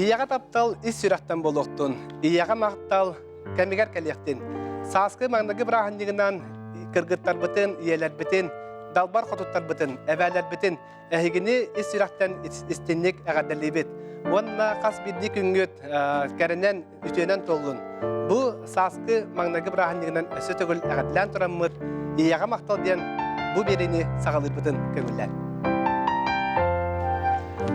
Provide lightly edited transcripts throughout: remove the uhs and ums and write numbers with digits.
Iyaga taptal is sürahtan boluqtun. Iyaga maqtal kemiger kelektin. Saskı mağnagı brahandiginan kırgıttar bıtın, iyeler bıtın, dalbar xotuttar bıtın, ebeler bıtın. Ehigini is sürahtan istinlik egaddelibit. Onunla kas birdi küngüt kerenen ütünen tollun. Bu saskı mağnagı brahandiginan ösü tögül egaddilen turamır. Iyaga maqtal diyen bu birini sağalır bıtın köngüller.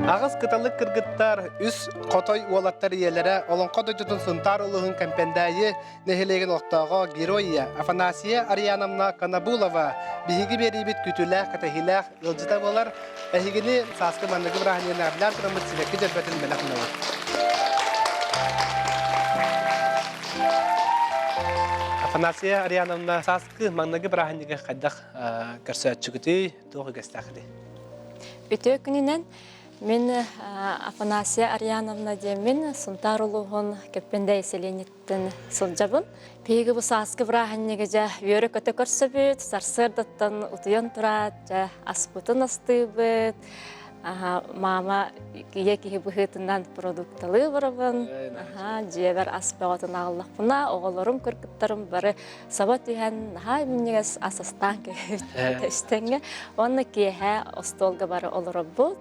Ağız kıtalık kırgıttar üs qotoy uolattar iyelere olan qotoycutun suntar uluğun kampendayı nehilegen oqtağa Giroya Afanasiya Aryanamna Kanabulova bihigi beribit kütülək katahilək ılcıta bolar ehigini saskı mandıgı brahaniyen abilan turamız silekki cerbetin melakın olur. Afanasiya Aryanamna saskı mandıgı brahaniyen qaddaq görsötçügütü doğu göstəqdi. Ütü gününen мен Афанасия Арьяновна демен Сунтарулуғын көппенде еселенеттін сылжабын. Пейгі бұсы асқы бірағыннеге жа үйері көті көрсі бүт, сарсырдыттын ұтыйын тұрат, жа аспытын асты бүт. Мама екі бұхытынан продукталы бұрыбын. Жебер аспағатын ағылық бұна, оғылырым көркіттірім бары сабат үйен меннегес асастан көстенге. Оны кейе остолға бары олыры бұд.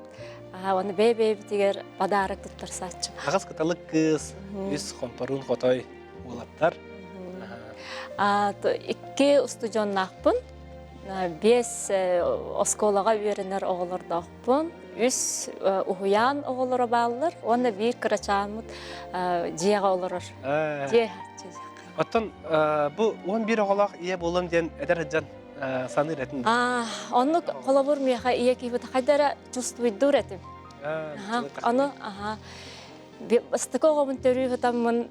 Оны бей-бей бітігер бадарық тұттар сатчым. Ағыз кыталык кыз, үс қомпарун қотой олаттар. Икки устудион нақпын, бес осколаға үйерінер оғылырдақпын, үс ұхуян оғылыры балылыр, оны бей кырачамыд жияға олырыр. Оттан, бұл 11 оғылақ ие болым ден әдер әджан саны ретінде? Оны қолабыр меға ие кейбіт қайдара чувствуйдур әтім. Оны, стықы оғымын төрі ғытамын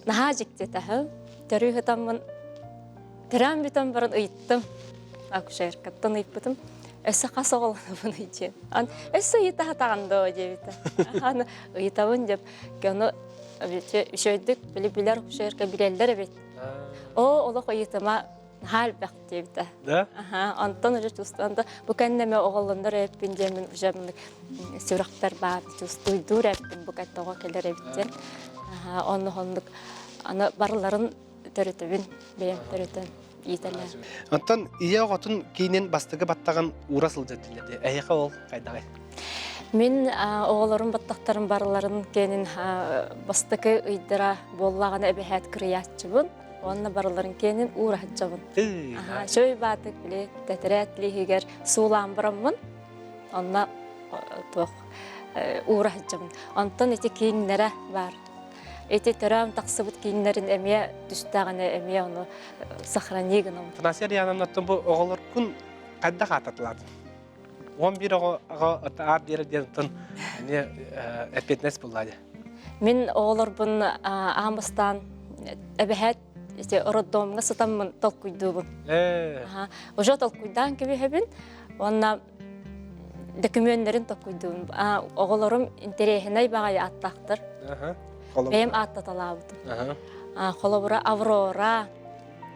наға жіктетәхі. Төрі ғытамын тірән бітім барын ұйттым. Акушайыр каттан ұйттым. Өсі қас оғыланы бұны үйтен. Өсі ұйта қатағанды о жебеті. Ұйтауын деп, көні үшөйдік білі-білер құшайырға білелдер әбет. Олық ұйтыма хал бәқ дебді. Да? Антон уже чувствуанды. Бұл кәннеме оғылындар әппін жемін ұжамын сұрақтар бар. Чувствуйдур әппін бұл кәттіға келер әбіттен. Оны барларын төрітібін, бейім төрітін етерлер. Антон, ие оғытын кейінен бастығы баттаған урасыл жөттілерді. Әйеқа ол қайдағай? Мен оғыларын баттақтарын барларын кейінен бастығы ұйдыра боллағаны әбіхәт күріятчыбын. Онна барыларын кейінен ура хатчабын. Шөй батык біле, тәтірәтлі егер суылан бұрамын, онна ура хатчабын. Онтан еті кейінлері бар. Еті түрәм тақсыбыт кейінлерін әмия түстәғаны әмия оны сақранегін омын. Фанасия Риянамнаттың бұл оғылар күн қайда қататылады? 11 оға ар дері дерінтін әпетнес болады. Мен оғылар бұн ағамыстан әбіхәт роддомға сатамын толкуйдубын. Уже толкуйдан кебехебин, онна документтерин толкуйдубын. Оғыларым интерехинай бағай аттақтыр. Бәйім аттаталабыдым. Қолабыра Аврора,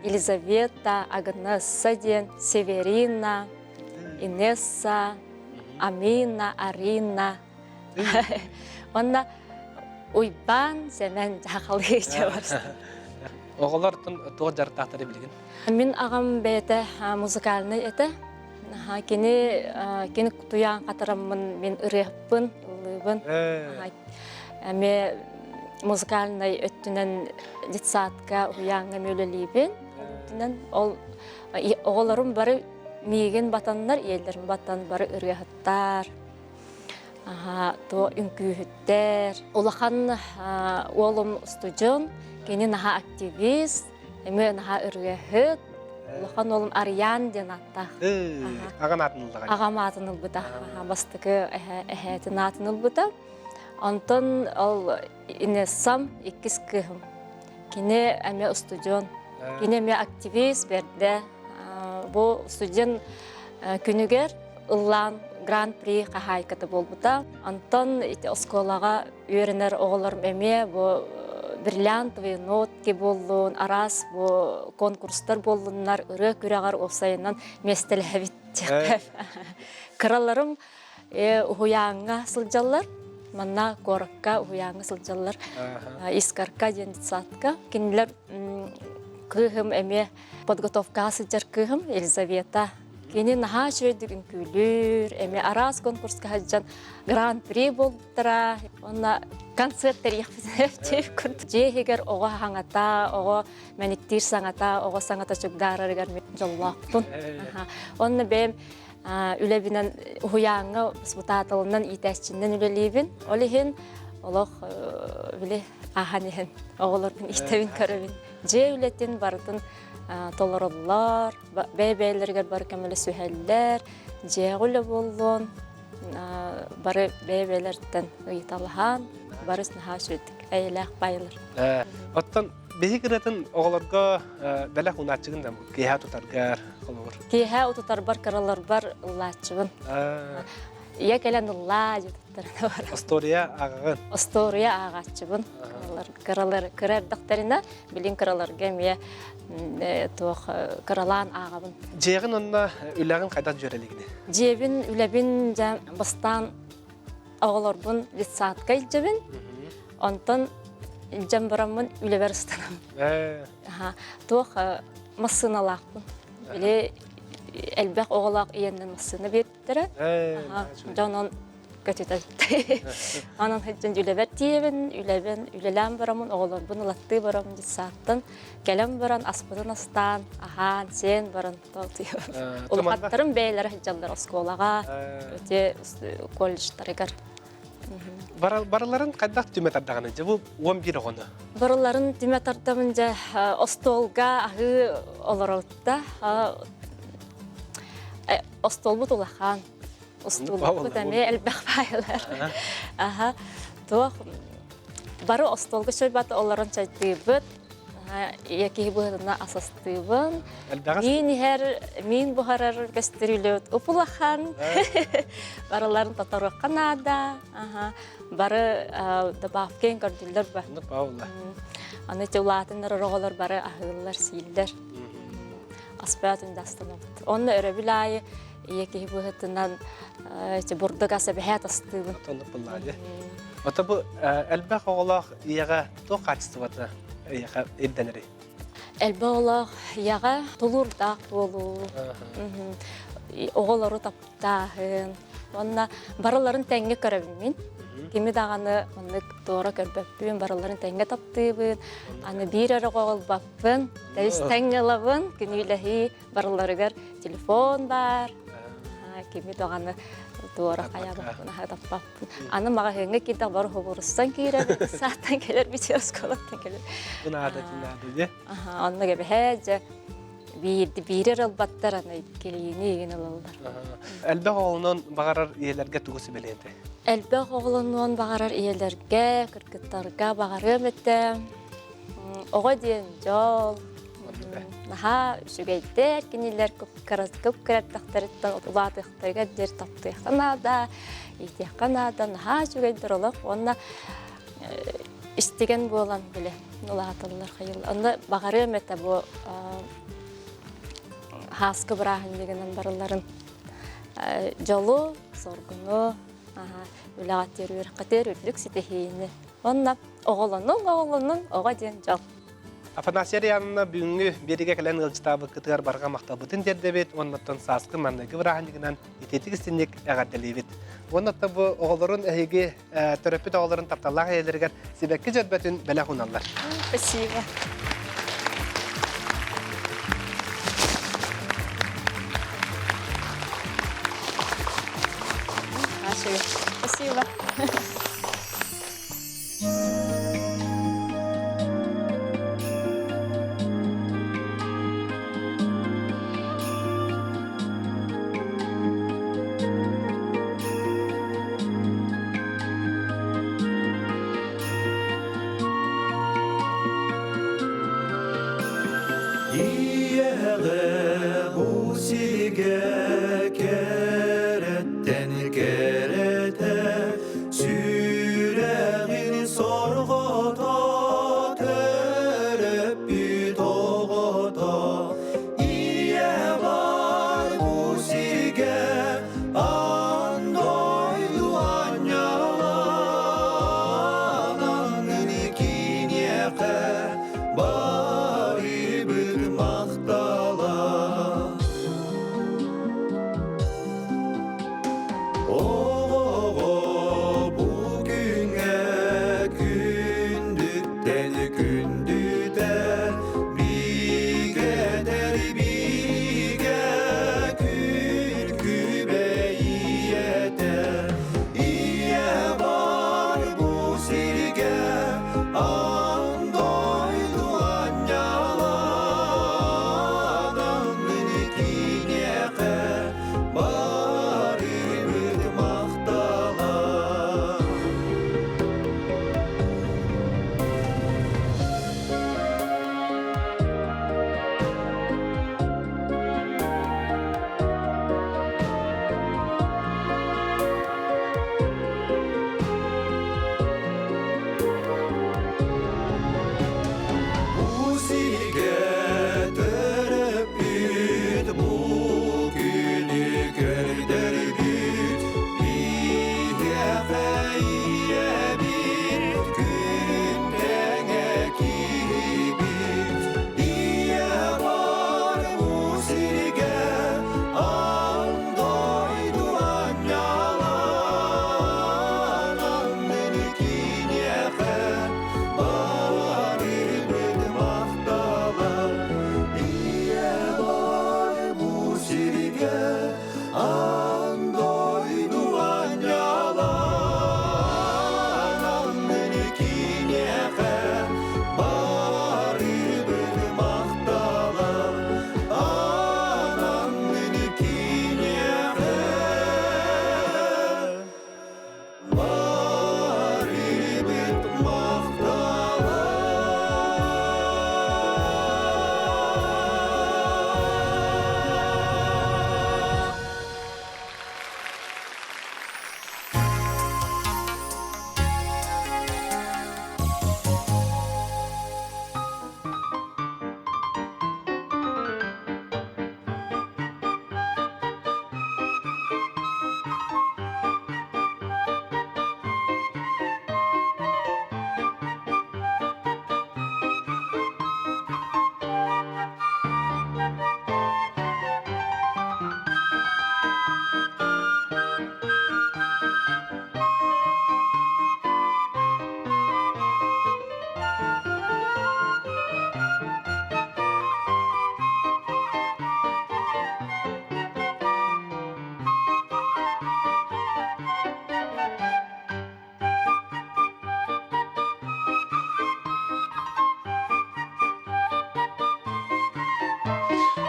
Елизавета, Агнесса ден, Северина, Инесса, Амина, Арина. Онна уйбан зәмен жақалы ече Оғылар тұғы жарықтақтары білген? Мен ағам бәйті музыкалыны еті. Кені тұян қатырымын мен үреппін, ұлыбын. Мен музыкалыны өттінен детсатқа ұяңға мөлелейбін. Оғыларым бары мейген батанлар, елдерім батан бары үрехіттар. Үңкүйіттер. Олақан олым студион. Кені наға активист, әмі наға үргәхіт, ұлыған олым Ариян ден аттақ. Аған атын ұлдаған? Ағам атын ұлбыда, бастықы әхәтін атын ұлбыда. Антон ол инессам еккіз күйім. Кені әмі студион, кені әмі активист берді. Бұл студион күнігер ұллан гран-при қағайкаты болбыда. Антон осколаға үйерінер оғыларым әмі бұл бриллиантовый нотки болуын, арас конкурстар болуынлар, үрі күрағар осайынан местелі әбіттек. Кыраларым ұяңға сылжалар, манна коракка уяңы сылжалар искарка дендицатка кинилер кыгым эме подготовка сыжар кыгым Елизавета кини наха шөйдүгүн күлүр эме арас конкурска хаджан гран-при болдыра онна концерттер яхпытып күрт жегер ого хаңата ого маниктир саңата ого саңата чугдараргар жоллактын онна бем үлебинен уяңы спутатылынан итәсчинден үлелибин олихин олох биле аханихин оголордун итебин көрөбин же үлеттен бардын толороллар бебелергер бар кемеле сүһәлләр жегуле болдон бары бебелерден ыйталхан барыс нахашыдык әйләк байлар оттан беги киратын оголорго беле хуначыгын да кеха тутаргар холор кеха утутар бар каралар бар лачыбын я келен ла жутар история агагын история агачыбын каралар керер докторина билин каралар гемия тох каралан агабын жегин онна үләгин кайдан жөрелигине жебин үлебин бастан оголорбун лицатка илжебин онтон жамбарамын үлеберстанам тох масыналакпын биле элбек оголак иеннен масыны беттире жонон көтөтөт анан хеджен үлебер тиебин үлелем барамын оголорбун латты барамын лицаттан келем баран аспытын астан ахан сен баран толтуй улгаттарым бейлер хеджалдар осколага өте колледжтарыгар бараларын кайдак түмө тардаганы же бу 11 огону бараларын түмө тардамын же остолга ахы олоротта остолбут улахан остолбут эме элбек байлар тох бары остолга шөйбат олорон чайтыбыт яки быһына асастыбын мин бухарар гастрилет упулахан бараларын татарга канада бары добавкен кардиллер бар аны тулатындар роголар бары ахыллар сииллер аспаят индастанат онны өрөбүлай яки быһытынан бурдага сабахат астыбын тонупуллар ата бу элбек оголак яга то качеството яга эбденери элбек яга толурдак болуу оголору таптаахын онна бараларын теңге көрөбүн кими даганы онны тоора көрбөппүн бараларын теңге таптыыбын аны бир ары коголбаппын дабис теңгелабын күнүлэхи бараларыгар телефон бар кими даганы тоора каябаппын таппаппын аны мага хеңге кита бар хобурустан кире сааттан келер битиосколоттан келер бунада же онны кебе хэже бирер албаттар аны келиини еген алалар элбек оголунун багарар иелерге тугусу беленде элбек оголунун багарар иелерге кыргыттарга багарым этте ого диен жол наха сүгейдер кинилер көп кыраттактарыттан улаатыктарга дер таптыктанада итяканада наха сүгейдер олох онна истеген болан биле улаатылар хайыл онда багарым этте бу хаскы брахын дегенен барыларын жолу соргуну үләгаттер үркәтер үрлүк ситехине онна оголонун ого ден жол Афанасия Ариановна бүгүнгү бериге келен ылжытабы кытыгар барга мактабытын дердебет оннотон саскы манныгы брахындыгынан итетик истинник агателибит оннотто бу оголорун эһиги төрөпүт оголорун тапталлах элергер себекки жөрбөтүн беле хуналлар спасибо спасибо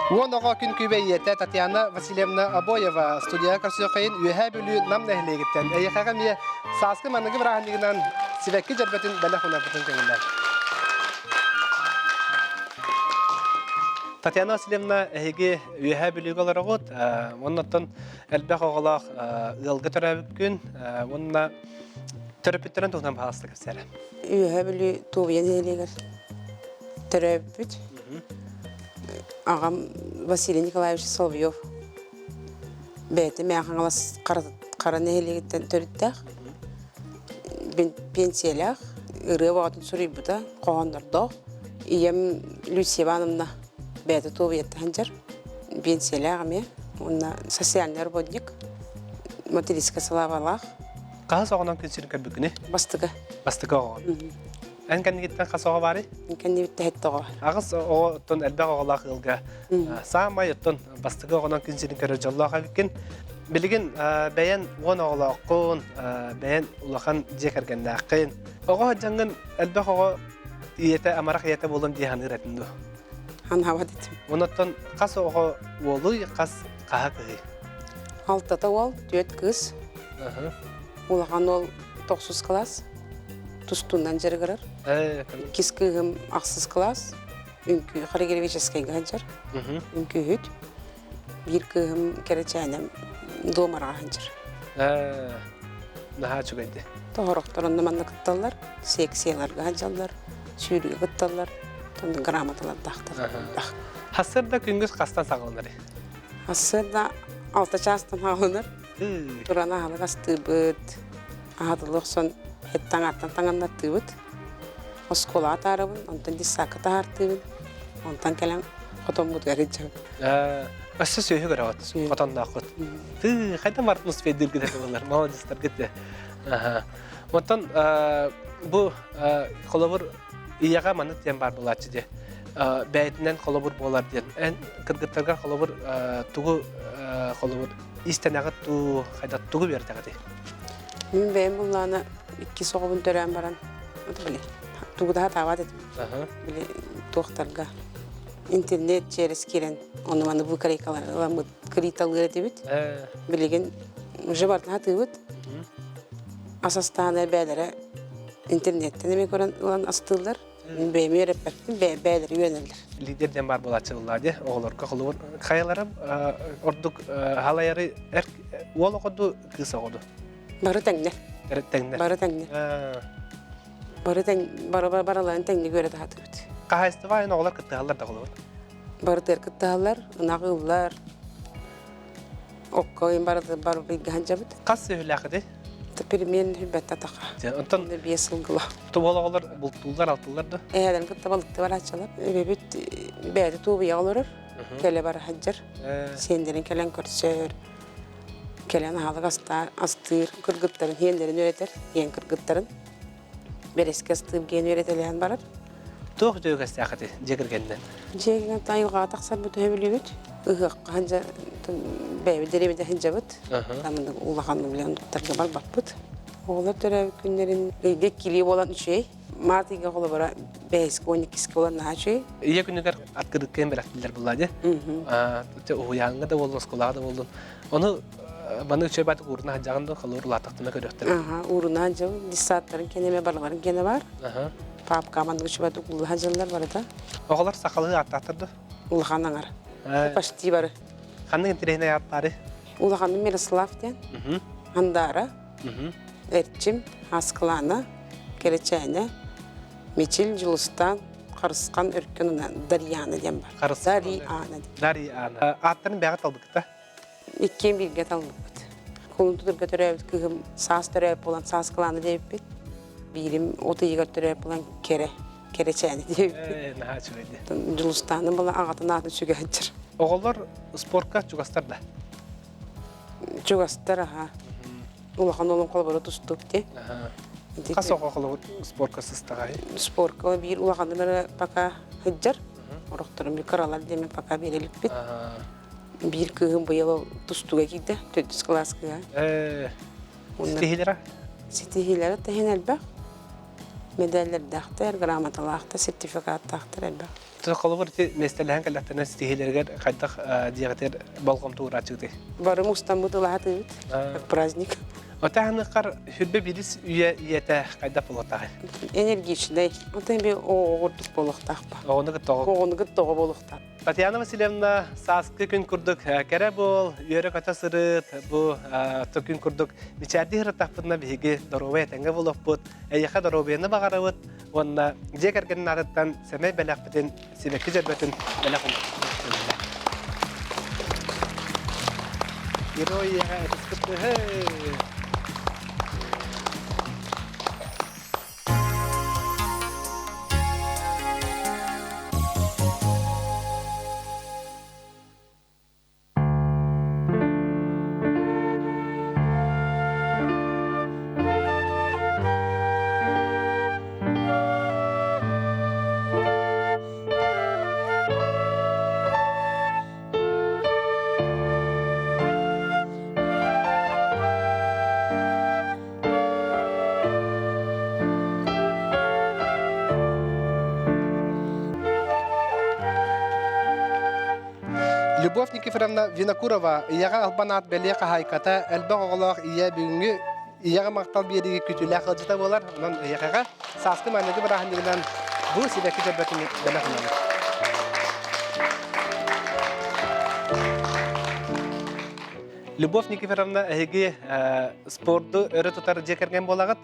Вон оға күн көбейеті Татьяна Васильевна Абоева студияға көрсөқайын үйәе бөлі нам нәхілегіттен. Әйеқаға мие сасқы манығы бірағындығынан сивәккі жарбетін бәлі құнарбытын көңілден. Татьяна Васильевна әйеге үйәе бөлігі олар оғыт. Оннаттан әлбәқ оғылақ ұлғы түрәбік күн. Онна түріпіттерін тұғынан бағалысты көстері. Үйәе бөлі туғын елегер түрәбіт. Ағам Василий Николаевич Соловьев. Бәйті мәғын алас қара нәхелегеттен төріттәқ. Пенсиялақ. Үрі бағытын сұрый бұда. Қоғандырдық. Ием Люсия Ивановна бәйті туғы етті ханжар. Пенсиялақ әме. Онна социальный работник. Материнская салавалақ. Қағыз оғынан күнсерін көрбікіні? Бастығы. Бастығы оғын. Ән кәнігеттен қасы оға бары? Кәнне бітті әтті оға. Ағыз оғын әлбәқ оғалақ ұлға. Сағамай ұттын бастығы оғынан күнсерін көрі жаллаға біккен. Білген бәйен оғын оғалаққын, бәйен ұлақан жекергенді аққын. Оға жаңғын әлбәқ оға иеті, амарақ иеті болым дейхан үретінді. Хан хава детім. Онаттан қасы оға олы, қас қаға күйі. Алтата ол, түйет кыз. Улахан ол 9 класс. Тустундан жергірір. Кис күйім ақсыз класс. Үнкі Харигеревическай ғанжар. Үнкі үт. Bir kığım kerečenem domara hançır. Naha çögeydi. Tohoroktorunda manna kıttallar, seksiyalar ganjallar, sürüge kıttallar, tonda gramatalar dağıtır. Hasırda küngüz kastan sağlanır. Hasırda alta çastan ağlanır. Durana halı kastı bıt. Ahadılıq son hettan attan tanganlar tıbıt. Oskola atarabın, ondan disaka tahartıbın. Ondan kelem koton bud garıcabın. Össü söhü göre ot, koton da akut. Haydan vartınız feydir gider bunlar, maladisler gitti. Ondan bu kolabur iyaga manıt diyen bar bulatçı diye. Bəydindən kolabur bolar diyen. En kırgıtlarga kolabur tuğu kolabur istenəği tuğu, haydan tuğu verdiği. Min benim bunlarına 2 soğubun törən baran. Bile, tuğu daha tavad ettim. Bile doktorga. İnternet çeres kiren. Onu bana bu karikalar, kritalığı edibit. Bilegen, jıbartın hatıbıt. Asastan bədərə internetten demek olan asıtırlar. Benim öğretmenim bədərə yöneldir. Liderden bar bulatçılar diye, oğullarga kolabur. Kayalarım, orduk halayarı, oğul okudu, kız okudu. Barı tənglər. Tənglər. Barı tənglər. Baraların təngli görə də hatıbıt. Qahayıstı var, oğullar kıttıqallar da kolabur. Barı terkıttıqallar, nağıllar. Okkoyun barı bir gancabıt. Qas söhüləqidir? Primerin hübbətdə taqa. Ondan Bir sılgıla. tuğalıqlar, bultullar, altıllar da. Eğerden kıtta balıkta var açalar. Bebet bəyədi tuğuya olur. Kele barı haccar. Senderin kelen körsör. Kelen halı astır. Kırgıtların henlerini öğretir. Yen kırgıtların. Bereski astığı gen öğretilen barar. Tuğ dövgəsi yaxıdı, cegirgenden. Jegen tayılğa taqsar bu töhebili büt. Ihıq hanca bəyəbi deremede hincabıt. Tamında ulağanlı bilen doktorga bal bakbıt. Oğlar törəbi günlerin gekkiliği olan şey. Martiga qola bara 5-12 olan naha şey. İyi günler atkırıkken bir akbillər buladı. Uyanğı da oldun, skolağı da oldun. Onu bana üçe batı uğruna hacağında kalır ulatıqtına görüyorlar. Uğruna hacı, dissaatların keneme barıların gene var. Pap kamandı üçe batı ulu hacılar var da. Oğullar sakalığı atlatırdı. Ulağandan ara. Paşti barı. Kanın intireyine yap bari. Ulağanın Miroslav diyen. Handara. Erçim, Haskılana, Kereçene, Meçil, Julustan, Karıskan, Ürkünü'na Daryana diyen var. Daryana. Atların bəğət aldık da. İkkeyin bir get aldık. Kolunu tutur götürüp, kığım sağız törüp olan sağız kılanı deyip bit. Birim otu götürüp olan Kereçene deyip bit. Naha çögeydi. Julustan'ın bala ağatın ağatın çögeydir. Oğullar sporka çugastar da. Çugastar aha. Ulağan olun kolabara tuttuk de. Qas oğul sporka sыстағай? Sporka bir ulağanı bana paka hıccar. Oruktarım bir karalar demin paka verilip bit. Bir kığım bu yıl tustuğa gitti. 400 klas kığa. Stihilera? Stihilera tehin elbaq. Medaller dağıtır, gramatalı dağıtır, sertifikat dağıtır elbaq. Тохоловор те местелен калактана стихилергер кайдах диагатер болгом тура чыгды. Бары мустан бутылаты как праздник. Отахныкар хүрбе бирис үйе иете кайда болотагы. Энергичный. Вот эми оғырдық болықтақпа. Оны гытого. Оғыны тоғы болықтақ. Татьяна Васильевна саскы күн курдук кере бол үйөрө ката сырыт бу то күн курдук бичарди хыртаппына биги дорове тенге болоппут эйха доровені багарабыт онна жекерген нарыттан семей белакпытын сибекки жербетін белакын герояга эскипты Любовь Никифоровна Винокурова, яга албанат белека хайката, элбе оголох ия бүгүнгү яга мактал бириги күтүлө кылжыта болар. Анан яга саскы манеге барахындыгынан бу сибеки жебетин белекинен. Любовь Никифоровна эги спорту өрө тутар жекерген болагат,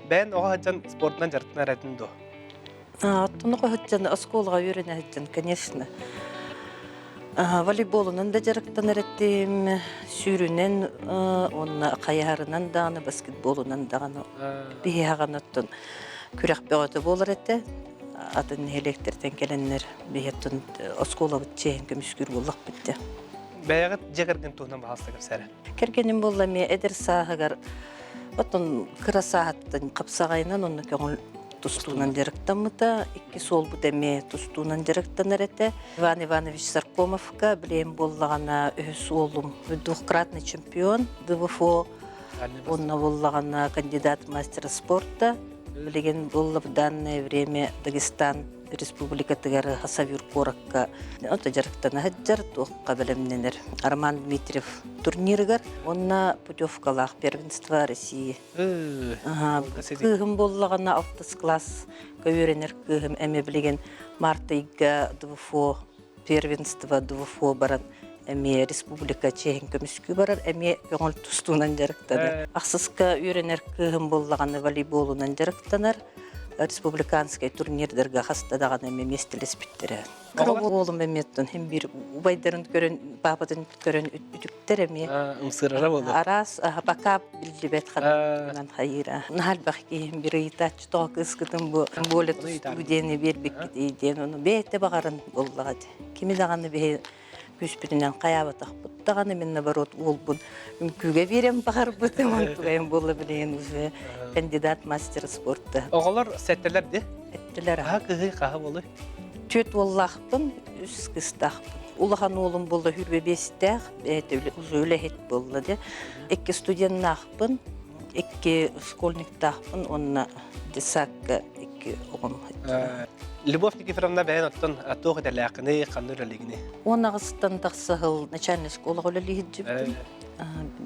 бен ого хаджан спорттан жартына ретиндо. Оттонуго хаджан осколга үйрөнө хаджан, конечно. Волейболунан да жарыктан эреттим, сүүрүнен, онна каярынан даганы, баскетболунан даганы бияган оттон күрәк бөгөтө болар эте. Атын электерден келеннер бияттын оскола битчен көмүскүр боллак битте. Бәягат жекерген туунан баастыгып сәре. Кергеним болла ме эдер саагар оттон кыра сааттан капсагайнан онна көңүл тустуунан жарыктамыта, икки сол бутеме тустуунан жарыктан эрете. Иван Иванович Саркомовка билем боллагана өз оолум двухкратный чемпион ДВФО, онна боллагана кандидат мастера спорта. Билеген болла в данное время Дагестан Республика Тыгары Хасавюр Коракка ота жарыктан хаджар туокка билемненер. Арман Дмитриев турниргар, онна путевкалах первенства России. Кыгым боллагана 6 класс көйренер кыгым эме билеген Мартайга ДВФО первенство ДВФО баран эме Республика Чехин көмүскү барар эме көңүл тустуунан жарыктанар. Аксыска үйренер кыгым боллаганы волейболунан жарыктанар. Республиканский турнирдерге хастадаган эме местелес биттер. Болум эметтен hem bir убайдарын көрөн, бабатын көрөн үтүктер эме. Умсырара болду. Арас бака билдибет ханан хайра. Нахал бахки hem bir итач ток ыскытым бу болет студияны бербек дейден ону бете багарын боллагат. Кими даганы бе күспүтүнөн каябатак буттаганы мен наоборот олбун үмкүгө берем багар бутым антугайым болла билген уже кандидат мастер спорта. Оголор сеттелер де? Эттелер. Кыгы каха болду. Төт боллахпын, үс кыстахпын. Улахан оолум болла хүрбе бестах, уже өлехет болла де. Экки студентнахпын, экки школьниктахпын, онна десакка экки огом. Любовь Никифоровна бәйін оттон аттоғы дәләқіні, қанныр әлігіні. Он ағыстан тақсығыл начальный школа өлелі жібдім.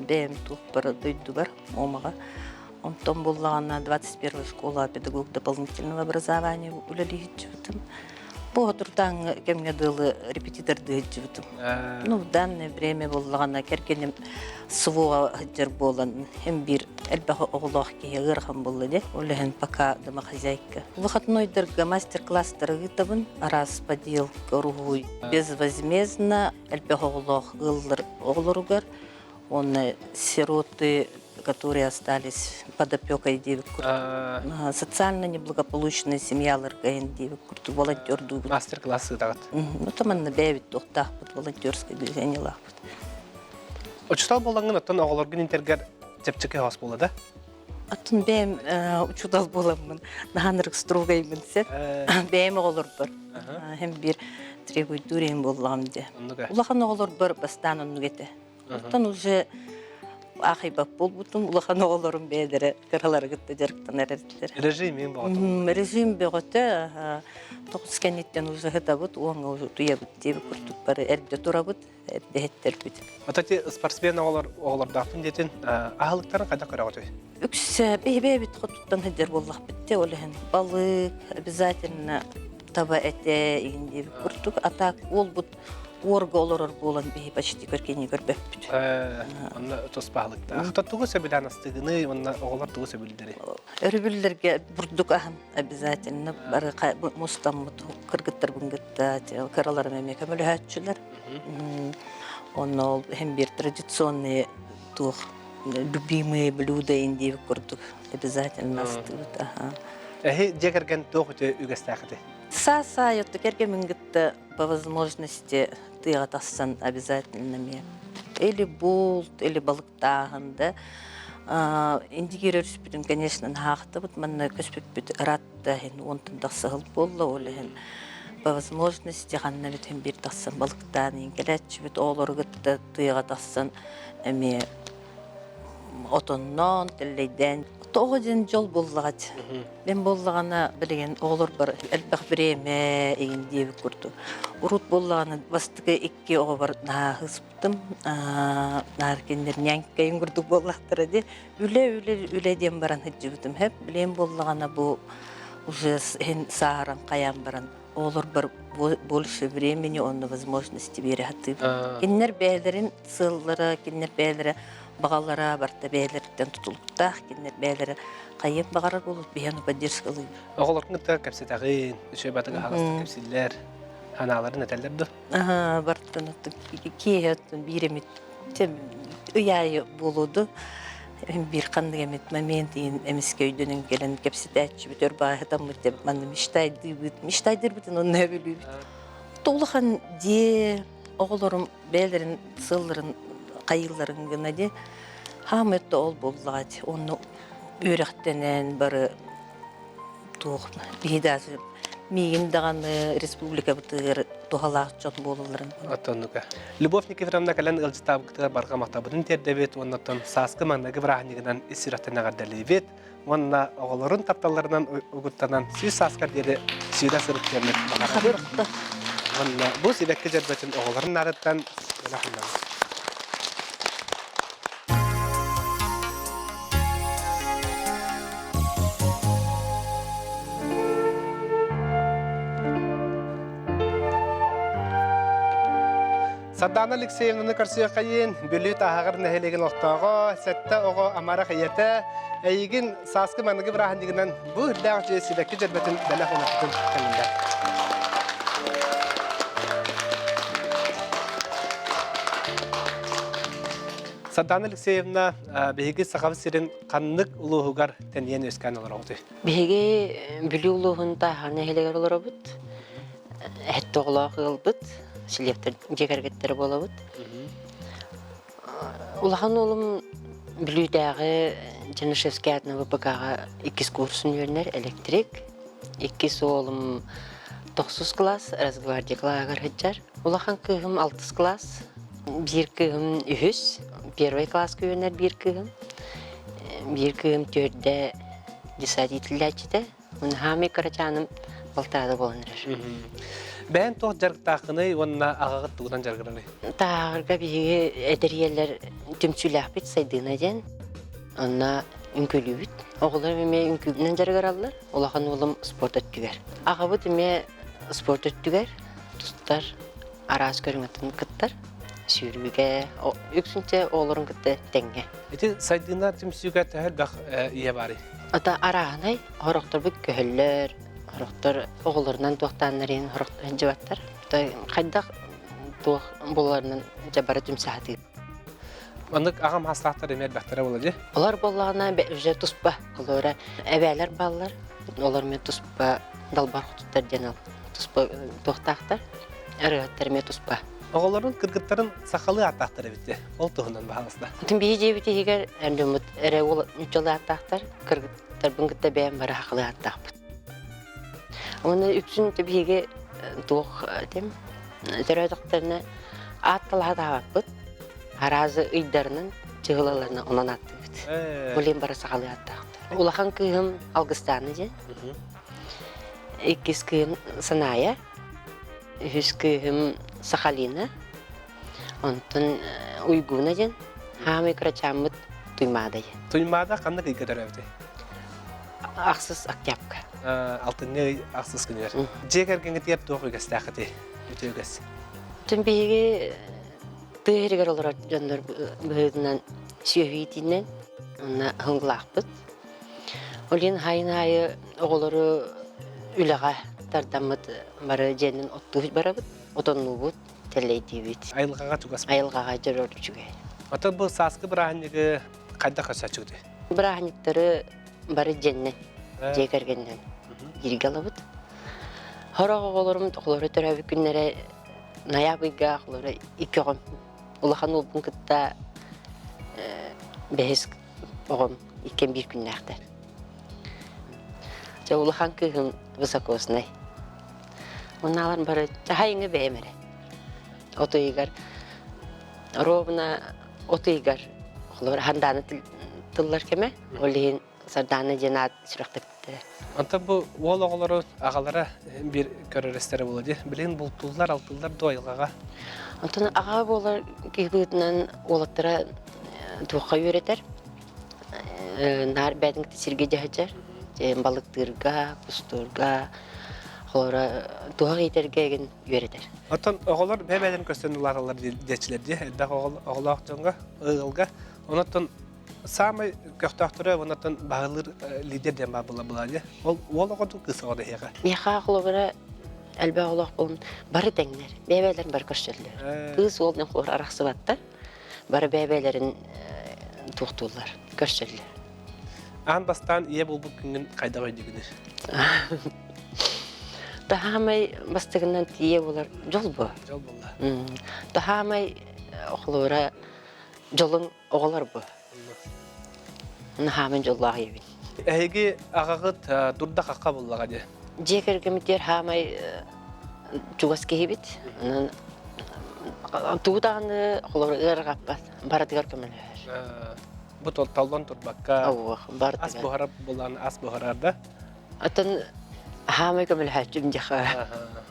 Бәйім туқ бар, дөйді бар, омаға. Онтон боллағана 21 школа педагог дополнительного образования өлелі жібдім. Бұл тұрдан кемге дылы репетиторды жібдім. Ну, в данное время боллағана кәркенім сывуға жыр болан, hem bir элбағы оғылақ кейі ғырған болды де, олығын пока дома хозяйка. Выходнойдырға мастер-класстары ғытабын, арас подел көруғуй. Безвозмездно элбағы оғылақ ғылыр оғылырғар, оны сироты, которые остались под опекой девик курту. Социально неблагополучная семья ларгаен девик курту, волонтер дубы. Мастер-классы дағыт. Ну, там она бәвит тоқтақ бұд, волонтерское движение лақ бұд. Очыстал болаңын оттон оғылырғын интергер жепчеке хас болды, да? Атын бәйім учудал боламын, нағанырық строгаймын сен, бәйім оғылыр бір. Hem bir требует дурейін болағым де. Улахан оғылыр бір бастан оны кете. Оттан уже ахибап болбутум, улахан оғылырым бәдері кыралары гытты жарықтан әреттер. Режимин болот. Режим беғоты, тоқыз кәнеттен ұзы хытабыт, оңа туябыт дейбі күртіп бары әрді тұрабыт, әрді хеттер бүт. Отати спортсмен оғылардақтың детін ағылықтарын қайда көрі Үксі бейбейбіт қотуттан хедер боллақ бітті, олығын балық, обязательно таба әте егіндегі күртік, атак ол бұд орғы олырыр болан бей почти көркені көрбәп бүт. Онна тоспағылықта. Ақтат тұғы сөбілен астығыны, онна оғылар тұғы сөбілдері. Өрібілдерге бұрдық ағын обязательно бары мұстамыт, кыргыттар бұңгытта, каралары мәме көмілі әтшілер. Оны ол hem bir традиционные тух, любимые блюда индии күрдік. Обязательно астығыт. Әхи дегерген тұғы өте үгістәқіті. Са-са, ютты керге мүнгітті по возможности тыға тассан обязательно ме. Или болт, или балықтағынды. Индигер өріспетін, конечно, нағықты бұд, манна көспек бүт ратты, онтын дақсығыл болы, олы по возможности ғанна бүт бір тассан балықтағын, енгелетші бүт олыр ғытты тыға тассан әме отоннон, тілейден. Тоғыден жол боллағад. Мен боллағана білген олар бар, әлбәқ біреме еген дейбі көрді. Урут боллағана бастығы екі оғы бар нағыз бұттым. Наркендер нянкайын көрдік боллақтыр әде. Үледен баран хыджы бұттым. Хәп білген боллағана бұл уже сағаран қаян баран. Олар бар больше времени, онны возможности бері хаты. Кеннер бәлерін сыллары, кеннер бәлері бағалара барта бәлерден тұтылықтақ, кеннер бәлері қайын бағарар болып, бейіну поддержкалы. Оғылардың ұтты кәпсетағын, үші батығы ағасты кәпселер, аналарын әтәлдерді? Бартын ұттым, кейі ұттым, биремет, ұяйы болуды. Bir kandı emet momentiyin emiske öydünün gelen kepsitәtçi bütür bağıdan mı de bana miştaydır bütün onu ne bilüyor. Toğlahan diye oğullarım beylerin sılların kayıların gına de hamette ol bolladı. Onu öğrettenen barı tuğ bihidazı миин даганы республика бытыр тухалааччон болуларын. Оттоннука. Любовь Никифоровна кален ылжытабыктар барга мактабытын тердебет, оннотон саскы маңдагы брахнигынан иссираттанага далебет, онна оголорун тапталарынан угуттанан сүй саскар деди сүйда сырыттемет. Хабырыкта. Онна бу сибекке жербетин оголорун нарыттан гынахындан. Саддана Алексеевнаны көрсөй қайын, бүліт ағағыр нәхелеген оқтағы, сәтті оғы амара қайеті, әйгін саскы маңығы бірахындығынан бұл үрдәғ жүйесі бәкі жербетін бәлі қонақтың кәлінде. Саддана Алексеевна бейгі сағавы сирен қаннық ұлығығар тәнген өскен олар оғды. Бейгі бүлі ұлығын тағаны хелегер олар бұд, әтті оғылағы ғылбыд, Силектер жекергеттері болабыд. Улахан олым бүлүйдәғы Жанышевский атына ВПК-ға 2 курсын өрінер электрик. 2 олым 9 класс, разгвардия клағыр хыджар. Улахан кығым 6 класс, 1 кығым 3, 1 класс көрінер 1 кығым. 1 кығым 4-де десадителләчіде. Хами қарачаным балтады болыныр. Бән тоқ жарықтақыны, онына ағағыт тұғынан жарғыраны? Тағырға бейге әдіриелер түмсілі ақпет сайдығына ден. Онына үнкөлі бүт. Оғылар мәме үнкөлінен жарғыралылар. Олақан олым спорт өттігер. Ағабыт мәме спорт өттігер. Тұстар арас көріңетін күттар. Сүйріге, үксінше оларын күтті тәңге. Эти сайдығына түмсіге тәхіл бәқ ие бары? Ата арағынай, хорықтар бүк көхілер. Хорықтар оғыларынан туақтанырын хорықтарын жабаттар. Қайдақ туақ боларынан жабары түмсіғаты. Ондық ағам хастақтар емер бәқтері болады? Олар болағына өже тұспа. Олары әбәлер балалар. Олар мен тұспа далбар құтыттар ден ал. Тұспа туақтақтар, әрігаттар мен тұспа. Оғыларын кыргыттарын сақалы аттақтары бітті. Ол тұғынан бағалысында. Түн бейі жей біті егер әрдіміт әрі ол мүчілі аттақтар, кыргыттар бұңғытта бәйін бары хақылы аттақпыт. Оны үксін бейге туық дем, зөрөдіқтеріне аттылға дағаппыт. Аразы ұйдарының тыгылаларына онан атты бит. Булин бара сагалы аттақты. Улахан кыйым Алгыстаны же. Иккис кыйым Саная. Үс кыйым Сахалина. Онтон Уйгуна же. Хамы крачамыт Туймада же. Туймада қанды күйге дөрәвді? Ақсыз Октябрька. Алтынны ақсыз күнер. Жегергенге тиеп тоғы өгістәқіде өтеугіз. Түн бейге тыгыргар олар жандар быһыдынан сүйөһүйтинен онна хыңлаақпыт. Олин хайын-хайы оғолары үліға тардамыт бары женін оттуғыз барабыт, отоннуғыт, тәлейтибит. Айылғаға туғас. Айылғаға жүрөр жүгей. Ата бұл сасқы бірағынығы қайда қаса чүгді? Бірағынықтары бары женнен, жекергеннен jirgi alabıt. Hara oğullarım oğulları törəbi günlərə noyabrga oğulları 2 gün. Ulahan olbun kıtta behes oğum 2-1 günlərdə. Ja ulahan kıhın vısakosnay. Onların barı hayını beğenmere. Otoygar rovna otoygar oğulları handana tıllar keme. Olihin sardana cenat sürekli. Anta bu oğul oğulları ağalara bir körerestері болады. Білген бұл тұлдар, алтылдар дуайылғаға. Антон аға болар кейбітінен олаттыра туаққа үйретер. Нар бәдің тесерге жәхетер. Балықтырға, пұстырға, туақ етерге үйретер. Антон оғылар бәбәден көстен ұларылар дечілерді. Әдді оғылақ жоңға, ұғылға. Онаттан самый көқтақтыры, онаттан бағылыр лидерден ба болады. Ол оғылағыды қысы оғыды еға. Меха оғылығыра әлбә оғылақ болын бары дәңнер, бәбәлерін бары көштерлер. Қыз олдың қолыр арақсы баттар, бары бәбәлерін туқтулар, көштерлер. Ан бастан ие бұл күнген қайда қойды күнір? Тахамай бастығынан тие болар жол бұ. Жол болла. Тахамай оғылығыра жолың оғылар бұ. Нахамын жоллағы ебін. Әйге ағағыт дұрда қаққа боллаға де? Жекергеметтер хамай чугас кейбит. Туғдағаны оғылығыр ұрғаппат, барадығар көмілер. Бұт ол талдан тұрбаққа ас Ас бұғарап болған ас бұғарарда? Атын хамай көмілер жүмдеға.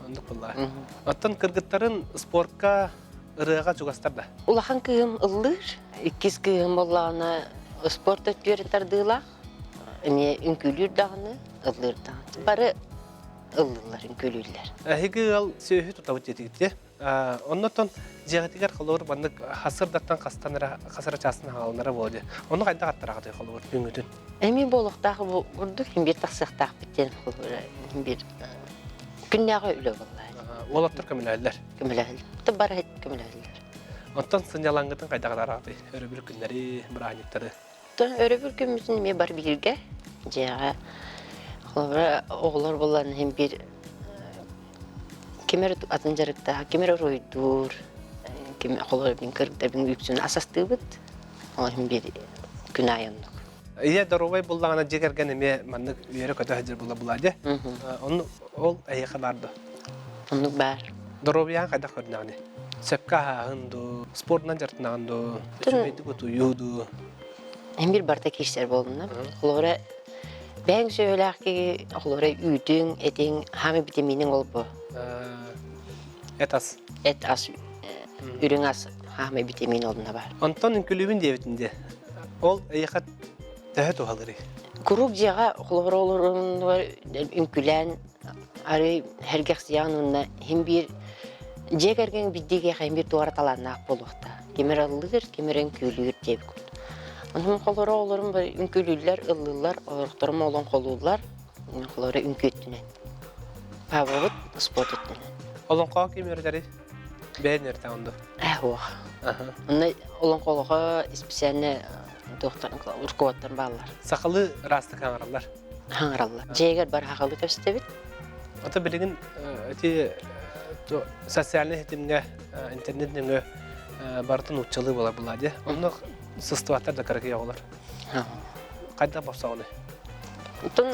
Ондық болла. Аттан кыргыттарын спортқа ұрыға чугастарда? Улахан күйім ұллыр, 2 күйім болағына спорт өтберіндардығылақ, үнкүлүр дағыны, ұллыр дағыны. Бары ұллылар, үнкүлүрлер. Әйге ал сөйі тұтауыт жетігітте. Оннотон жегетігер қолуыр бандық хасырдаттан қасыра часын ғалынары болды. Оны қайда қаттырағыды қолуыр бүңгітін? Әмі болуқтағы бұрдық, бір тақсықтақ біттен қолуыр, бір күннәға үлі болай. Олаттыр көміләлілер? Көміләлілер. Бұты бары көміләлілер. Онтан сынялаңғытын қайда қаттырағыды? Өрі бір күнлері, бір анеттері? Өрі бір күнімізін мен бар бірге, жеға оғылар болған hem bir kemer atın jarıkta, kemer roydur, kemer oğullar bin kırıkta bin yüksün asastığı bit, o hem bir günayınlık. Iya darovay bullağına jegergen eme manlık üyere kötü hacır buladı. Onu ol ayıqa bardı. Onluk bar. Darovayan kayda körnağını? Sepka hağındı, sportdan jartınağındı, üçümeydi kutu yuğdu. Hem bir barda kişiler bolunlar. Oğullara ben söyleyeyim ki oğullara üydün, edin, hamı vitaminin ol bu. Et az. Et az, ürün az, hamı vitamin olduğuna var. Ondan külübün devletinde. Ol ayıqa daha tuhaları. Kuruk jağa oğullara olurun var, ünkülen, arı herkes yanında hem bir jegergen bildiği hem bir duvar talannak bolukta. Kemer alılır, kemerin külüyür deyip kut. Onun oğullara olurun var, ünkülüller, ıllılar, oğullarım olan oğullar, oğullara ünkü ettiğine. Pavavut, sport ettiğine. Olan qağı kim öğreteri? Beğenir de onda. Oha. Onda olan oğullara ispesiyene doktorun urkuvattan bağlar. Sakalı rastı kanarallar. Hangarallar. Jeger bar haqalı köstebit. Ata bilgin öte sosyal eğitimge, internetine bartın uççılığı bolar buladı. Onu sıstıvatlar da kırıkıya olur. Kayda bapsa onu? Tun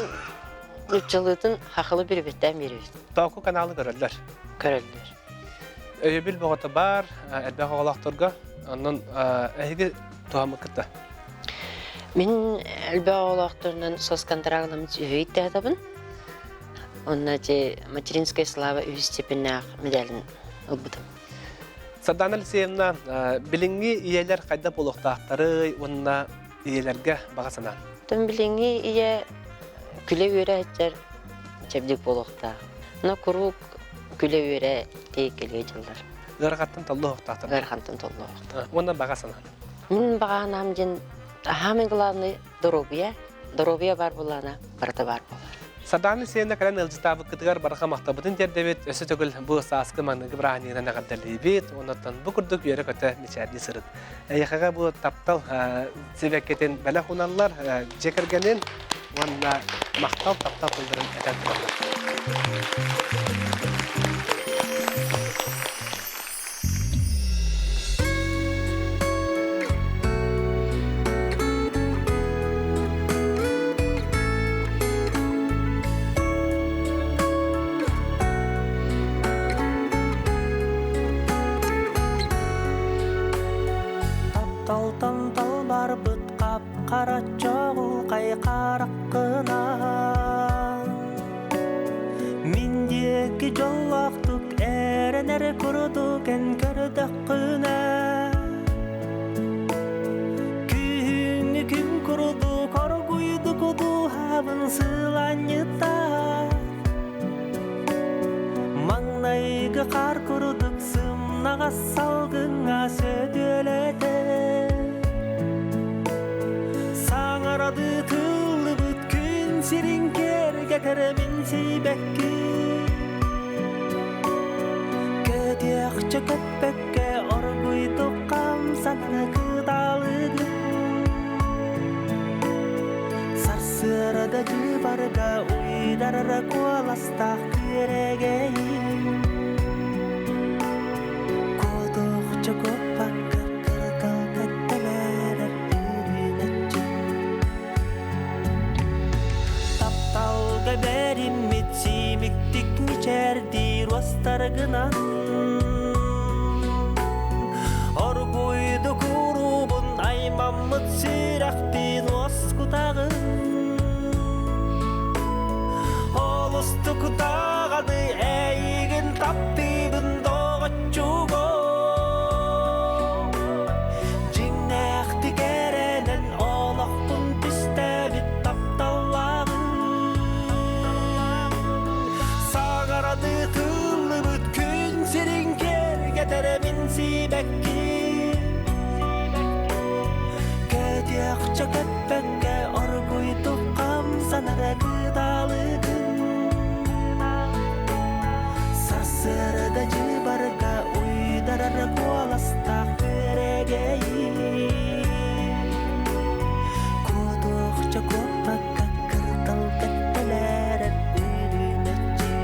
uççılığın haqalı bir bitten veriyoruz. Tavku kanalı görürler. Köreliler. Öyebil boğata бар, elbaq oğlaqtırga, ondan әйгі туамы кітті. Мен әлбә олақтарынан соскандарағылым өйт дәдабын. Онна же материнская слава өз степеннақ медалін ұлбыдым. Сардана Алексеевна, біліңгі иелер қайда болуқтақтары, онына иелерге бағасынан? Тон біліңі ие күле өрі әттер жабдік болуқта. Но құруқ күле өрі дейік келге жылдар. Ғырғаттан талды оқтақтары? Ғарқантын толы оқта. Онына бағасынан? Мен бағанам жен Ахамен главный Доробия. Доробия бар болана, барда бар болар. Сардана Алексеевна кәлін ылжытабы күтігер барға мақтабытын дердебет, өсі түгіл бұл сасқы маңнығы бірағанығынан ағаддалейбет, онаттан бұл күрдік үйері көті мечәрді сырыд. Әйіқаға бұл таптал себеккетін бәлі құналар жекіргенін, онына мақтал таптал күлдірін әтән тұрады. Тал бар бұтқап қара жоғыл қай қараққына Мендегі жолақтық әрі күрдік ән көрдік күні Күн күрдік оргүйдік ұду хабын сыланьыта Маңнайғы қар күрдік сымнаға салғыңа сөдөлеті Саңарады тылы бүткін сиринкер кетеремін сейбәккі Көтеқчі көтпәкке оргүйдік қамсаны күдалығы Сарсырады жүбарға ұйдарыра қоластақ керегейін Kodokça kopakka kırkal kattemeler ürünetçi Taptalga berim mitsimiktik niçerdi rostargınan Orguydu kurubun aymamıt sürektin oskutağın Olustuk dağını eğin taptibın doğaççuğu Keteremin sibekki Kötüyakça köpekke orguydu kamsanara gıdalıgın Sarsırda cıbarga uydarara kolastak veregeyi Kodukça kopakka kırtal kettelere ürünetçi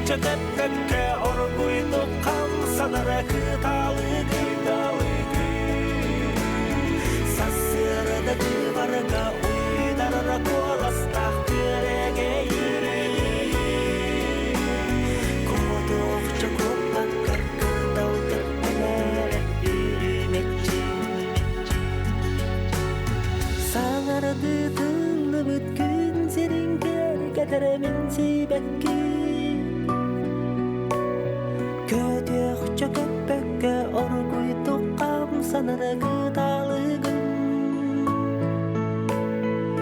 Çökepeke orguydu kamsanara kıtalıgı Sasırda cıvarga uydarara kolastak küregeyi Kodukça kopakka kıtal kettelere ürünetçi Sağardı tıllı bütkün serinker keteremin sibekki Kötüyakça köpekke orguydu kamsanara gıdalıgın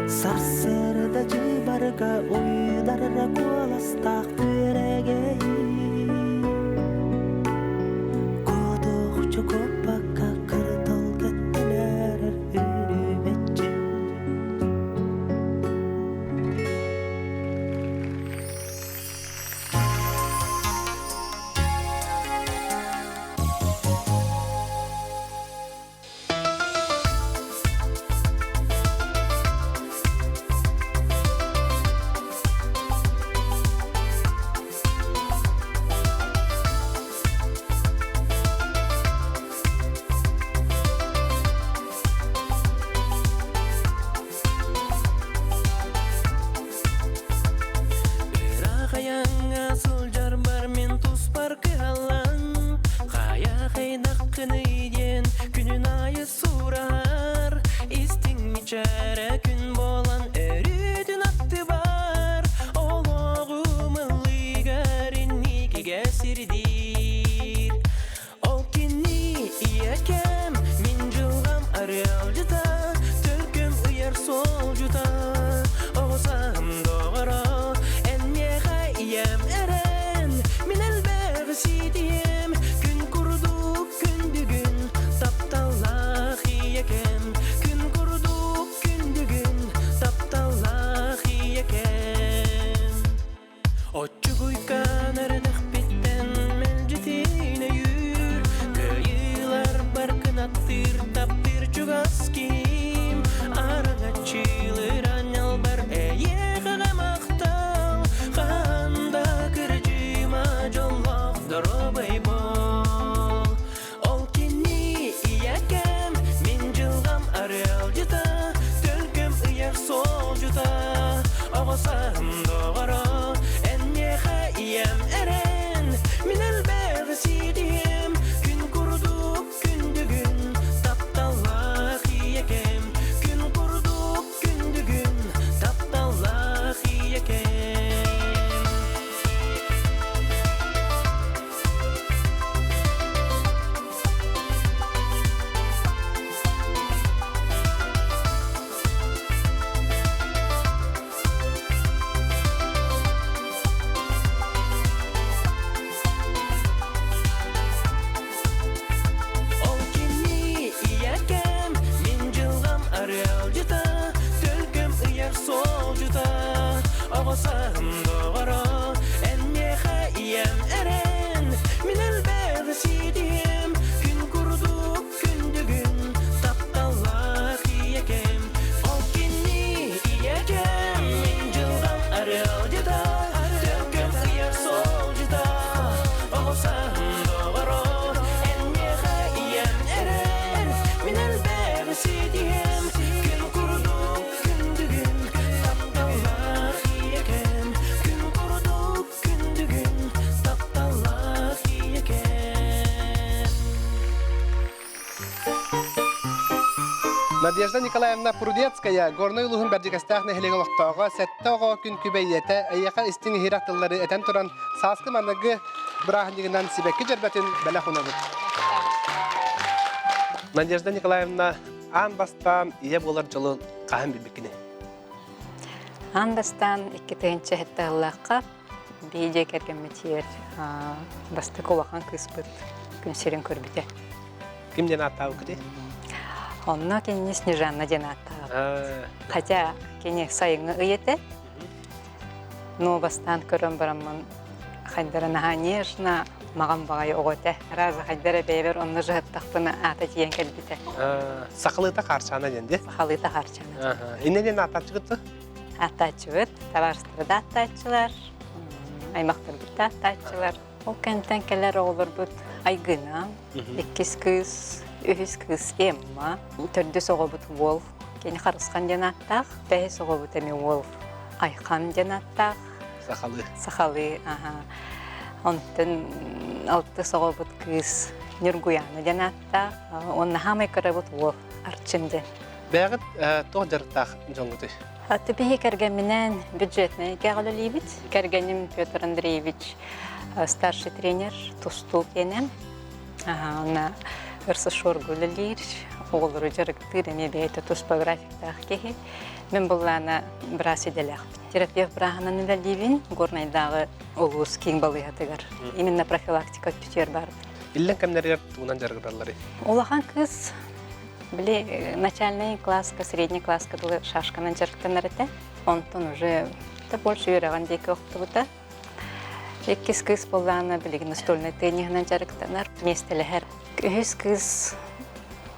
Sarsırda cıbarga uydarara kolastak veregeyi Koduk surar isting miçere gün bolan örüdün attı var Oloğum ligarin niki gesirdir Ol kinni iyekem min жылгам aralcıda Türküm uyar solcuda Oğuzam doğru enmeğe iyem eren Min elber sidiyem gün kurduk gündügün Taptallah iyekem gün kurduk gündügün Taptallah iyekem Oçuguykan erdik bitten melcetine yür Köyüler barkın attır taptır çugas kim Araga çilir anyal bar eyeğe maqtal Kanda kırcıma jollak darabay bol Ol kinni iyekem min жылгам aralcıda Tölküm ıyar solcuda Oğuzam doğru enmeğe iyem eren Min elber sidiyem gün kurduk gündügün Taptallah iyekem gün kurduk gündügün Taptallah iyekem Ol kinni iyekem min жылгам aralcıda Tölküm ıyar solcuda Oğuzam doğru enmeğe iyem eren Min elber sidiyem gün kurduk gündügün Taptallah iyekem Ol kinni iyekem min жылгам aralcıda Tölküm ıyar solcuda Oğuzam doğru enmeğe iyem eren Min elber sidiyem gün kurduk gündügün Taptallah iyekem gün kurduk gündügün Taptallah iyekem Надежда Николаевна Прудецкая горной улугун бәрҗигәстәхне һелеген октага сәттәгә күн күбәйәтә әйәка истиң хираттылары этән туран саскы маныгы брахнигынан сибәккә җәрбәтен бәлә хунабыт. Надежда Николаевна ан бастан ие булар җылы каһам бибекне. Андастан 2-нче хәттәллакка бейҗә кергәнмәтер басты колахан кыспыт күнсерен көрбите. Кимден атау киде? Онна кенне Снежанна дената. Хотя кенне сайыңы ыйете. Но бастан көрәм барамын. Хәндәрәне конечно маган багай огыте. Разы хәндәрә бәйбер онны җыттакпына ата тиен кәлбите. Сакылыта каршана денде. Халыта харчаны. Иннеден атап чыгытты? Атачыбыт, табарстырда атачылар. Аймактар бит атачылар. Ол кәнтән кәләр олар бут айгына. 2 кыз, 3 кыз эмма. Төрдө соғобут вол. Кені қарысқан денаттақ, бәйі соғобут әме вол. Айқан денаттақ. Сакалы. Сахалы, онтын 6 соғобут кыз Нюргуяны денаттақ. Онна хамай көрәбут вол арчынды. Бәгыт тоқ жарықтақ жоңгыты. Тепехи кергенменен бюджетный кәгілі бит. Кергенім Петр Андреевич старший тренер, тусту кенем. Она ырсышор гүлілер, оғылыры жарықтыр, әме бәйті туспографиктақ кехи. Мен бұлланы бірас еделяқ. Терапевт брахананы дәлдейбін, горнайдағы олуыз кейін балыятығар. Именно профилактика түтер барды. Иллен кәмнәрер туынан жарғыралары. Олахан кыз, біле, начальный класска, средний класска дылы шашқанан жарықтанар әті. Онтон уже больше үйраған дейкі оқты бұта. Еккіз кыз болғаны білеген настольный теннигінен жарықтанар. Местелі әр. Үхіз кыз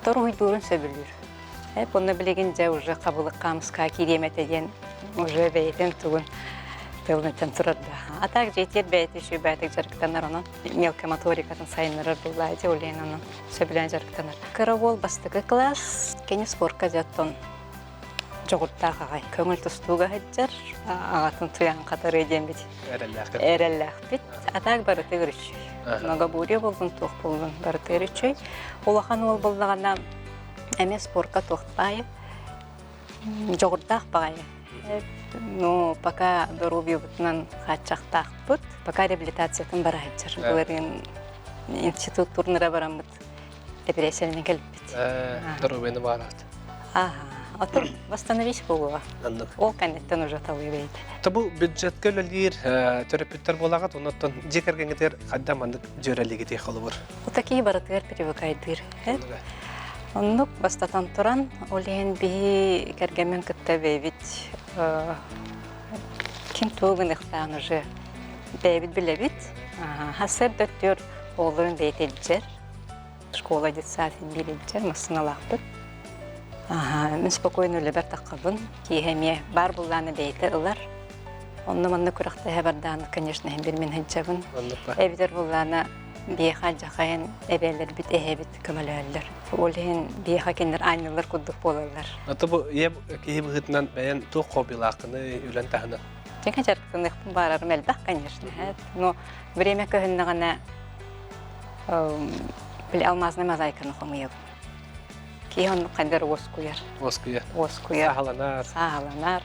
торғый дұрын сөбілір. Оны білеген жа уже қабылық қамысқа керемет еден уже бәйтен туғын тылнытын тұрырды. Атақ жетер бәйті шүй бәйтік жарықтанар оның. Мелкомоторикатын сайынырыр бұлайды олейін оның сөбілен жарықтанар. Каравол бастығы класс, кені спорка жаттон. Жоғырттағы ғай. Көңіл тұстуға ғаджар, ағатын тұян қатар еден бет. Әрәлләқ бет. Атақ барыты ғырышүй. Нога бұрия болдың, тоқ болдың барыты ғырышүй. Олақан ол болдығана Әме спортқа тоқтпай, жоғырдақ бағайы. Ну, пока здоровье бұтынан қатшақтақ бұт, пока реабилитациятын бара айтчар. Бұларын институт турнира барам бұт, депрессиямен келіп біт. Здоровьені бағалады. Отыр восстановись болуға. Анық. Ол кәнеттен уже талый бейді. Табу бюджетке өлелер, терапевттер болағат, онаттан жекергенгетер қаддамандық жөрелігі де қалы бар. Ол такие баратығар привыкайдыр. Оннук бастатан туран, олейін бейі кәргемен күтті бейбіт. Кем туғын иқтағын уже бейбіт білебіт. Хасыр дөттер оғылырын бейтелджер. Школа детсафин билелджер, мысын алақпыт. Мен спокойно өлі бір таққабын. Кейхеме бар бұлланы бейті ұлар. Онны манны күріқті әбірданы, конечно, әмбір мен хәджабын. Әбідер бұлланы бейха жақайын әбәлер біт, әбіт көмілі Олейін бейха кендер айнылар күддік болалар. Аты бұл кейі бұғытынан бәйін тұқ қобилақыны өлен тағына? Жең жарықтың иқтың барарым әлбәқ, конечно. Но время көхінні ғана алмазны мазайканы қомыйып. Кейі оны қандар ос көйер. Ос көйер. Ос көйер. Сағаланар. Сағаланар.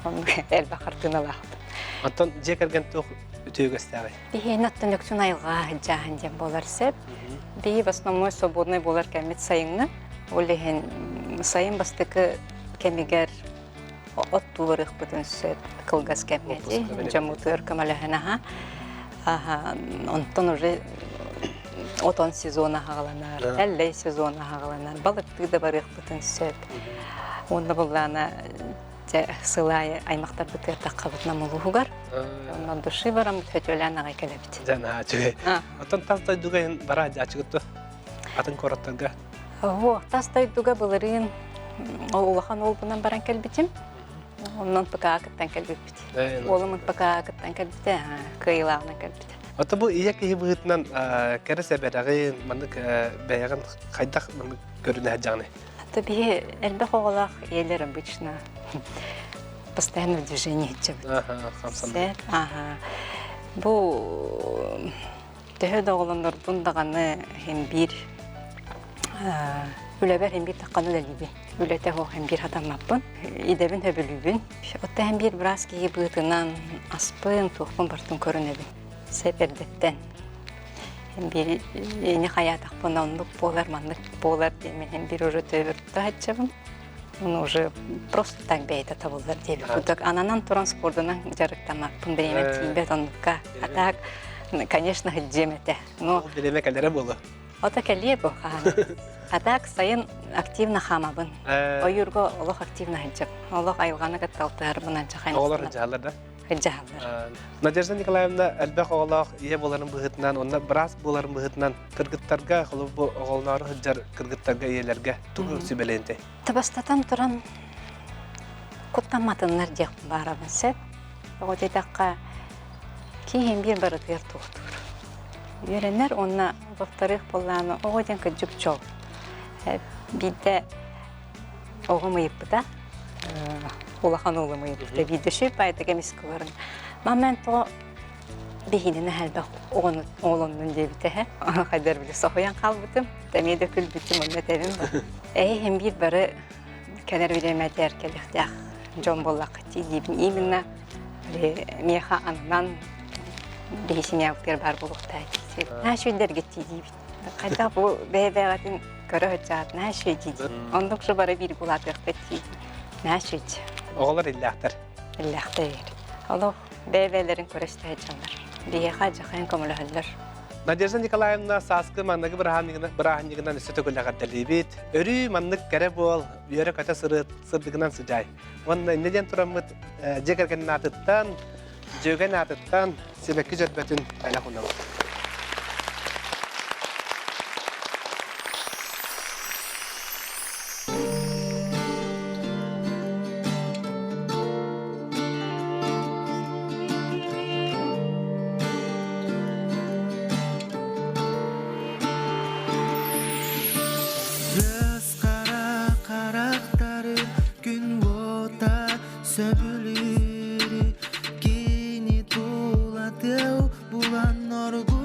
Оны әлбәқ артына лақты. Антон жекерген тұқ өтеуі көстәғай? Бейін аттын өксін айға жағын дем болар сәп. Бейі в основной свободный болар кәмет сайыңны. Олейін сайын бастықы кәмегер от туырық бұтын сөп қылғас кәметі. Жамуты өркім әліғінаға. Онтон уже отон сезона ғаланар, әлләй сезона ғаланар. Балықты да барық бұтын сөп. Онды бұлланы сылай аймақтар бұтыр таққабытна мұлуғығар. Ондан дұшы барам өтөлән ағай кәләбіт. Жана ачығы. Атын тастай дуғайын бара ачығытты? Атын қораттарға? Тастай дуға бұлырын олақан ол бұнан баран кәлбітім. Ондан пыка ақыттан кәлбіт. Олымын пыка ақыттан кәлбіті, күйілағына кәлбіті. Аты бұл ия кейі бұғытынан кәрі сәбәрәғын, маңдық бәйіғын қайдақ көріне әджағыны? Табе әлбәқ оғалақ елер обычно постоянно в движении Қамсанды. Бұл төхеді оғыландар бұндағаны hem bir үләбәр hem bir таққаны дәлібі. Үләті оғы hem bir адамаппын. Идәбін өбілібін. Отта hem bir біраз кейі бұғытынан аспын, туқпын бартын көрінебін. Сәпердеттен. Hem bir yeni hayataq buna onluk bolar, manlık bolar demin. Hem bir уже töbürtті айтчабын. Onu уже просто так бейті табылдар дейбі. Бұдық ананан туран спордынан жарықтамаппын. Біремен тейінбет онлыққа. Атақ, конечно, ғыджеметі. Біреме кәлері болу? Ота кәле бұл қағаны. Атақ сайын активна қамабын. Ойырға олық активна ғыджаб. Олық айылғаны қытталтығар бұнан жақайын. Оғылар ғыджалар да? Ғыджалар. Надежда Николаевна әлбәқ оғылақ ие боларын бұғытынан, онна біраз боларын бұғытынан кыргыттарға, оғылнары ғыджар кыргыттарға иелерге тұғы сөбелейінді. Табастатан тұран құттаматынлар дек барабын сәп. Оғытетаққа кейін бір барытығыр тұқтыр. Үйренер онна бұқтарық болғаны оғытен күджіп чол. Бейді оғы мұйып бұда. Улахан олымы еді. Биді шөп байды кәмес кыларын. Маман тоғы бейінені әлбәқ оғылының дебіті. Қайдар білі соғыян қалбытым. Дәмейді күл бүтім онда тәбім бар. Әйім бір бары кәнер білемәді әркеліктіғ. Жон болақ дейбін. Именно меха анынан бейсемияқтер бар болуқтай. Нәшөйлер кетті дейбін. Қайдақ бұл бәйбәғатын көрі өтжағат нәшөй дейді. Ондық жы бары бір бұлатықты дейді. Нәшөйді. Оғылар илләқтір? Илләқтір. Олық бәйбәлерін көресті әйтжанлар. Бейеға жақайын көмілі әлдір. Надежда Николаевна сасқы маңнығы бірағынығынан үсі төгіліғар дәлебет. Өрі маңнық кәрі бол, үйері көті сырдығынан сұжай. Онына неден тұрамыд жекергенін атыттан, жөген атыттан себеккі жөрбетін айлақ ұнамы. Söbülür, kini tulateu bulan norgu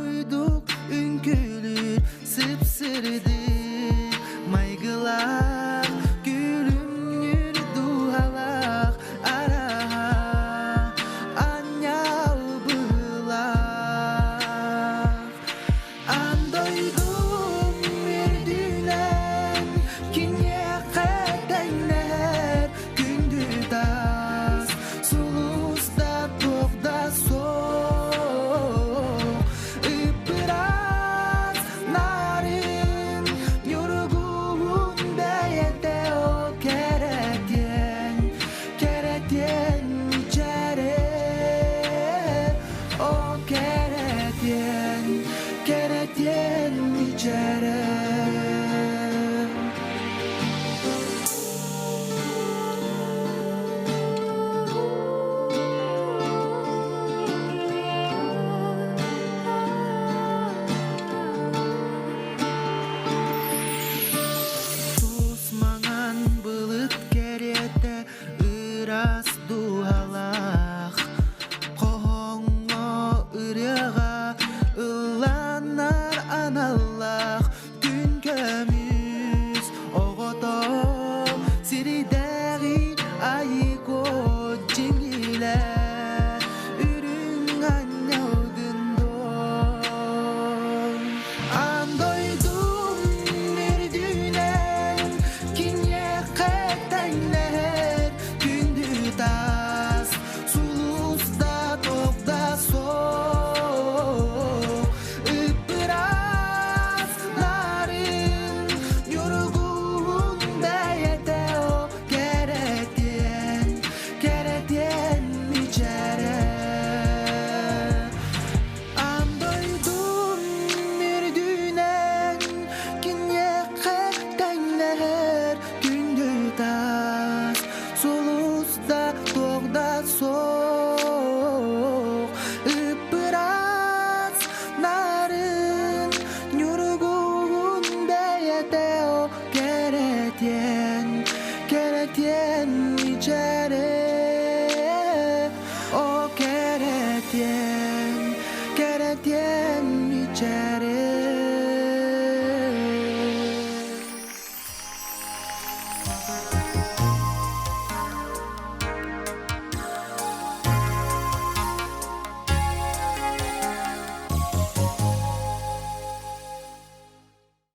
ете